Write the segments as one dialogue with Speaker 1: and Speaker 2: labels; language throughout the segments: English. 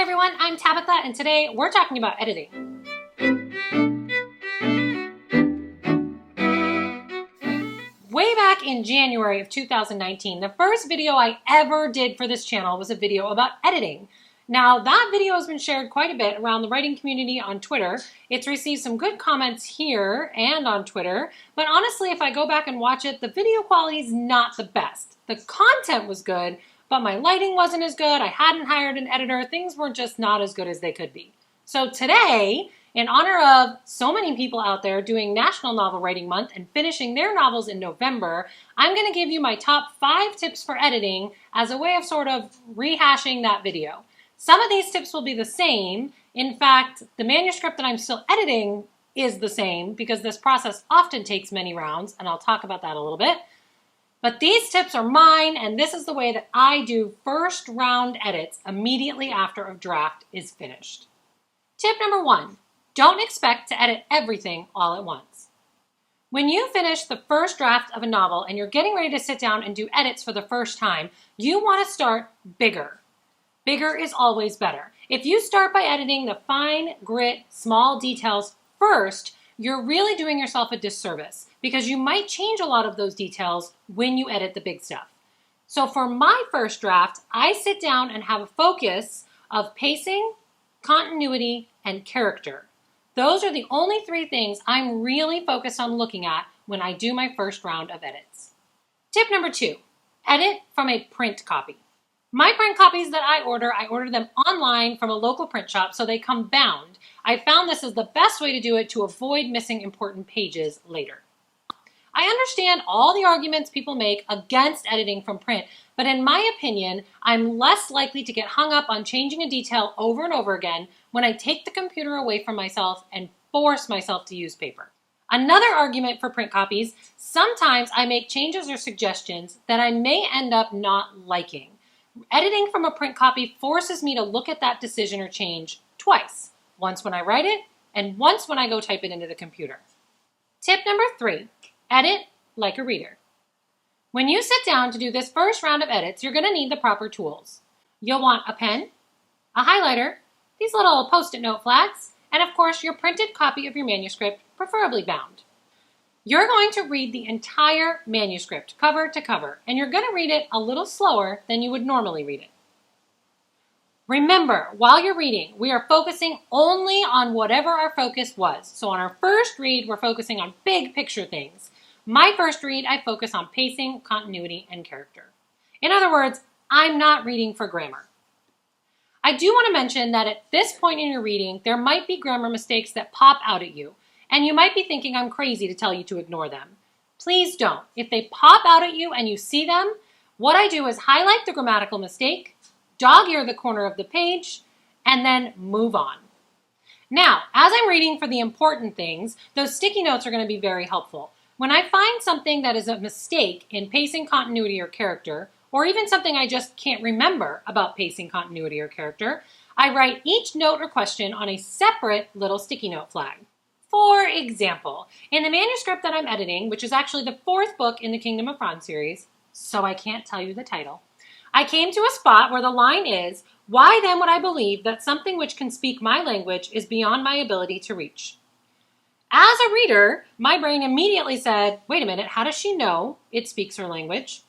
Speaker 1: everyone, I'm Tabitha, and today we're talking about editing. Way back in January of 2019, the first video I ever did for this channel was a video about editing. Now, that video has been shared quite a bit around the writing community on Twitter. It's received some good comments here and on Twitter, but honestly, if I go back and watch it, the video quality is not the best. The content was good, but my lighting wasn't as good. I hadn't hired an editor. Things were just not as good as they could be. So today, in honor of so many people out there doing National Novel Writing Month and finishing their novels in November, I'm going to give you my top 5 tips for editing as a way of sort of rehashing that video. Some of these tips will be the same. In fact, the manuscript that I'm still editing is the same because this process often takes many rounds, and I'll talk about that a little bit. But these tips are mine, and this is the way that I do first round edits immediately after a draft is finished. Tip number 1, don't expect to edit everything all at once. When you finish the first draft of a novel and you're getting ready to sit down and do edits for the first time, you want to start bigger. Bigger is always better. If you start by editing the fine grit, small details first, you're really doing yourself a disservice because you might change a lot of those details when you edit the big stuff. So for my first draft, I sit down and have a focus of pacing, continuity, and character. Those are the only 3 things I'm really focused on looking at when I do my first round of edits. Tip number 2, edit from a print copy. My print copies that I order them online from a local print shop so they come bound. I found this is the best way to do it to avoid missing important pages later. I understand all the arguments people make against editing from print, but in my opinion, I'm less likely to get hung up on changing a detail over and over again when I take the computer away from myself and force myself to use paper. Another argument for print copies, sometimes I make changes or suggestions that I may end up not liking. Editing from a print copy forces me to look at that decision or change twice, once when I write it and once when I go type it into the computer. Tip number 3, edit like a reader. When you sit down to do this first round of edits, you're going to need the proper tools. You'll want a pen, a highlighter, these little post-it note flags, and of course your printed copy of your manuscript, preferably bound. You're going to read the entire manuscript, cover to cover, and you're going to read it a little slower than you would normally read it. Remember, while you're reading, we are focusing only on whatever our focus was. So on our first read, we're focusing on big picture things. My first read, I focus on pacing, continuity, and character. In other words, I'm not reading for grammar. I do want to mention that at this point in your reading, there might be grammar mistakes that pop out at you. And you might be thinking I'm crazy to tell you to ignore them. Please don't. If they pop out at you and you see them, what I do is highlight the grammatical mistake, dog-ear the corner of the page, and then move on. Now, as I'm reading for the important things, those sticky notes are going to be very helpful. When I find something that is a mistake in pacing, continuity, or character, or even something I just can't remember about pacing, continuity, or character, I write each note or question on a separate little sticky note flag. For example, in the manuscript that I'm editing, which is actually the 4th book in the Kingdom of Franz series, so I can't tell you the title, I came to a spot where the line is, "Why then would I believe that something which can speak my language is beyond my ability to reach?" As a reader, my brain immediately said, wait a minute, how does she know it speaks her language?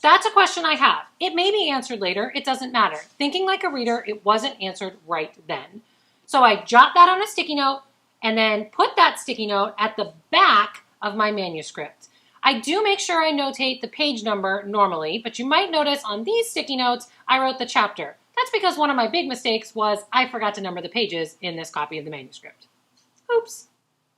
Speaker 1: That's a question I have. It may be answered later, it doesn't matter. Thinking like a reader, it wasn't answered right then. So I jot that on a sticky note, and then put that sticky note at the back of my manuscript. I do make sure I notate the page number normally, but you might notice on these sticky notes, I wrote the chapter. That's because one of my big mistakes was I forgot to number the pages in this copy of the manuscript. Oops.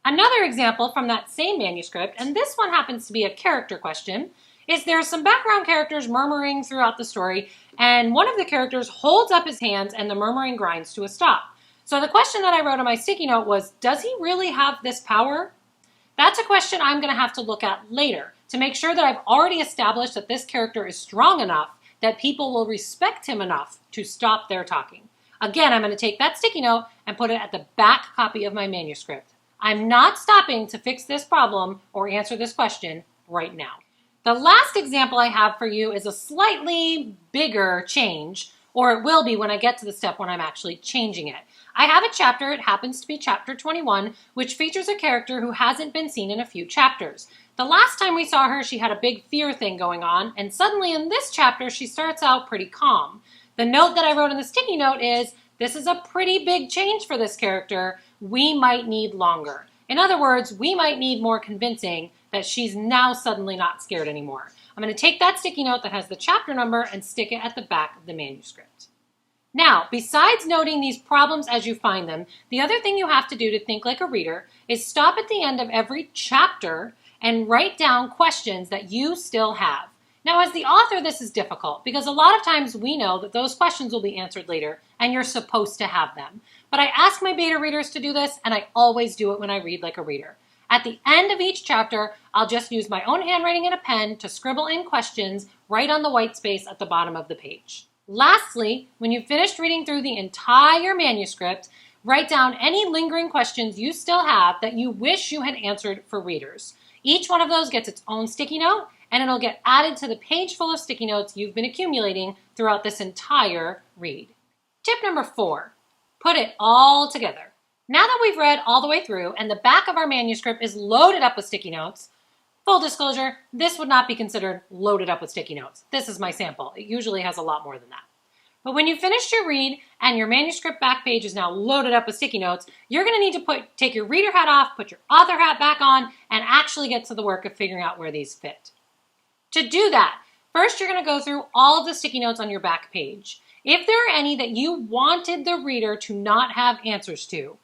Speaker 1: Another example from that same manuscript, and this one happens to be a character question, is there's some background characters murmuring throughout the story, and one of the characters holds up his hands and the murmuring grinds to a stop. So the question that I wrote on my sticky note was, does he really have this power? That's a question I'm going to have to look at later to make sure that I've already established that this character is strong enough that people will respect him enough to stop their talking. Again, I'm going to take that sticky note and put it at the back copy of my manuscript. I'm not stopping to fix this problem or answer this question right now. The last example I have for you is a slightly bigger change, or it will be when I get to the step when I'm actually changing it. I have a chapter, it happens to be chapter 21, which features a character who hasn't been seen in a few chapters. The last time we saw her, she had a big fear thing going on, and suddenly in this chapter, she starts out pretty calm. The note that I wrote in the sticky note is, this is a pretty big change for this character. We might need longer. In other words, we might need more convincing that she's now suddenly not scared anymore. I'm going to take that sticky note that has the chapter number and stick it at the back of the manuscript. Now, besides noting these problems as you find them, the other thing you have to do to think like a reader is stop at the end of every chapter and write down questions that you still have. Now, as the author, this is difficult because a lot of times we know that those questions will be answered later and you're supposed to have them. But I ask my beta readers to do this, and I always do it when I read like a reader. At the end of each chapter, I'll just use my own handwriting and a pen to scribble in questions right on the white space at the bottom of the page. Lastly, when you've finished reading through the entire manuscript, write down any lingering questions you still have that you wish you had answered for readers. Each one of those gets its own sticky note, and it'll get added to the page full of sticky notes you've been accumulating throughout this entire read. Tip number 4, put it all together. Now that we've read all the way through and the back of our manuscript is loaded up with sticky notes, full disclosure, this would not be considered loaded up with sticky notes. This is my sample. It usually has a lot more than that. But when you finished your read and your manuscript back page is now loaded up with sticky notes, you're going to need to take your reader hat off, put your author hat back on, and actually get to the work of figuring out where these fit. To do that, first you're going to go through all of the sticky notes on your back page. If there are any that you wanted the reader to not have answers to,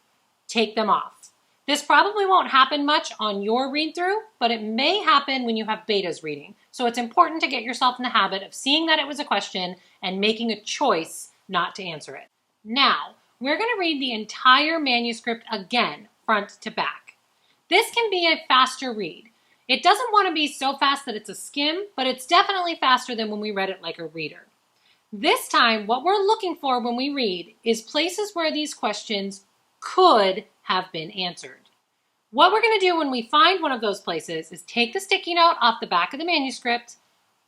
Speaker 1: take them off. This probably won't happen much on your read through, but it may happen when you have betas reading. So it's important to get yourself in the habit of seeing that it was a question and making a choice not to answer it. Now, we're going to read the entire manuscript again, front to back. This can be a faster read. It doesn't want to be so fast that it's a skim, but it's definitely faster than when we read it like a reader. This time, what we're looking for when we read is places where these questions could have been answered. What we're going to do when we find one of those places is take the sticky note off the back of the manuscript,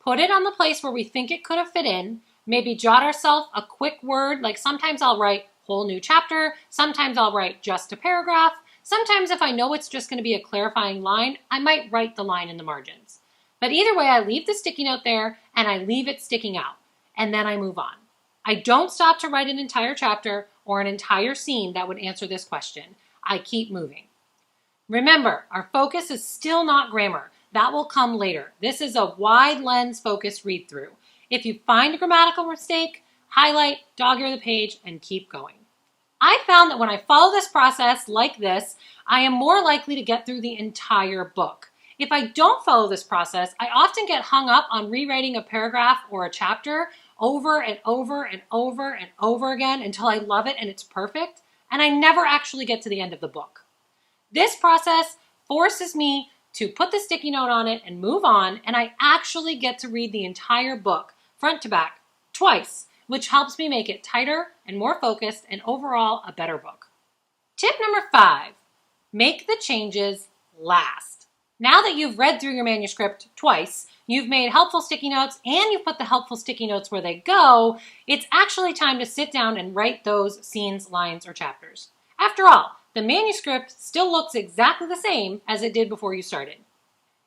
Speaker 1: put it on the place where we think it could have fit in, maybe jot ourselves a quick word, like sometimes I'll write whole new chapter, sometimes I'll write just a paragraph, sometimes if I know it's just going to be a clarifying line, I might write the line in the margins. But either way, I leave the sticky note there and I leave it sticking out, and then I move on. I don't stop to write an entire chapter or an entire scene that would answer this question. I keep moving. Remember, our focus is still not grammar. That will come later. This is a wide lens focused read through. If you find a grammatical mistake, highlight, dog-ear the page, and keep going. I found that when I follow this process like this, I am more likely to get through the entire book. If I don't follow this process, I often get hung up on rewriting a paragraph or a chapter over and over and over and over again until I love it and it's perfect, and I never actually get to the end of the book. This process forces me to put the sticky note on it and move on, and I actually get to read the entire book, front to back, twice, which helps me make it tighter and more focused and overall a better book. Tip number 5, make the changes last. Now that you've read through your manuscript twice, you've made helpful sticky notes, and you've put the helpful sticky notes where they go, it's actually time to sit down and write those scenes, lines, or chapters. After all, the manuscript still looks exactly the same as it did before you started.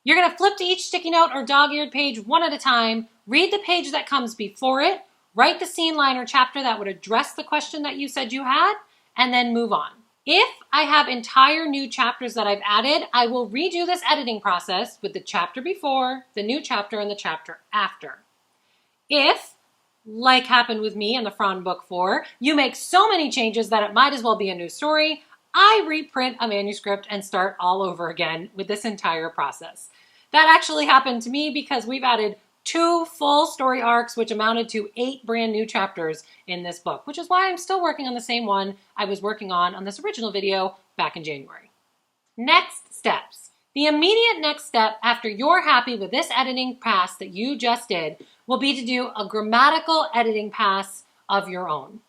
Speaker 1: You're going to flip to each sticky note or dog-eared page one at a time, read the page that comes before it, write the scene, line, or chapter that would address the question that you said you had, and then move on. If I have entire new chapters that I've added, I will redo this editing process with the chapter before, the new chapter, and the chapter after. If, like happened with me in the Fran Book 4, you make so many changes that it might as well be a new story, I reprint a manuscript and start all over again with this entire process. That actually happened to me because we've added 2 full story arcs, which amounted to 8 brand new chapters in this book, which is why I'm still working on the same one I was working on this original video back in January. Next steps. The immediate next step after you're happy with this editing pass that you just did will be to do a grammatical editing pass of your own.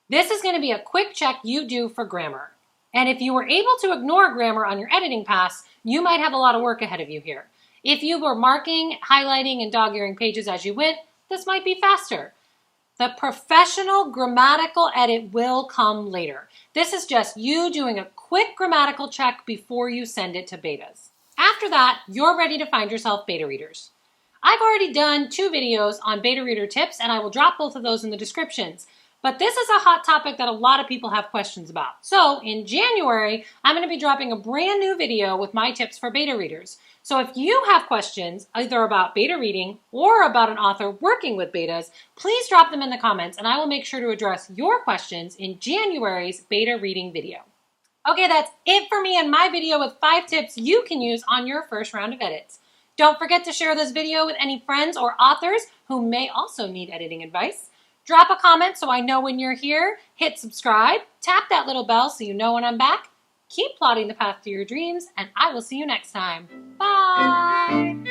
Speaker 1: This is going to be a quick check you do for grammar. And if you were able to ignore grammar on your editing pass, you might have a lot of work ahead of you here. If you were marking, highlighting, and dog-earing pages as you went, this might be faster. The professional grammatical edit will come later. This is just you doing a quick grammatical check before you send it to betas. After that, you're ready to find yourself beta readers. I've already done 2 videos on beta reader tips, and I will drop both of those in the descriptions. But this is a hot topic that a lot of people have questions about. So in January, I'm going to be dropping a brand new video with my tips for beta readers. So if you have questions either about beta reading or about an author working with betas, please drop them in the comments and I will make sure to address your questions in January's beta reading video. Okay, that's it for me and my video with 5 tips you can use on your first round of edits. Don't forget to share this video with any friends or authors who may also need editing advice. Drop a comment so I know when you're here. Hit subscribe. Tap that little bell so you know when I'm back. Keep plotting the path to your dreams, and I will see you next time. Bye!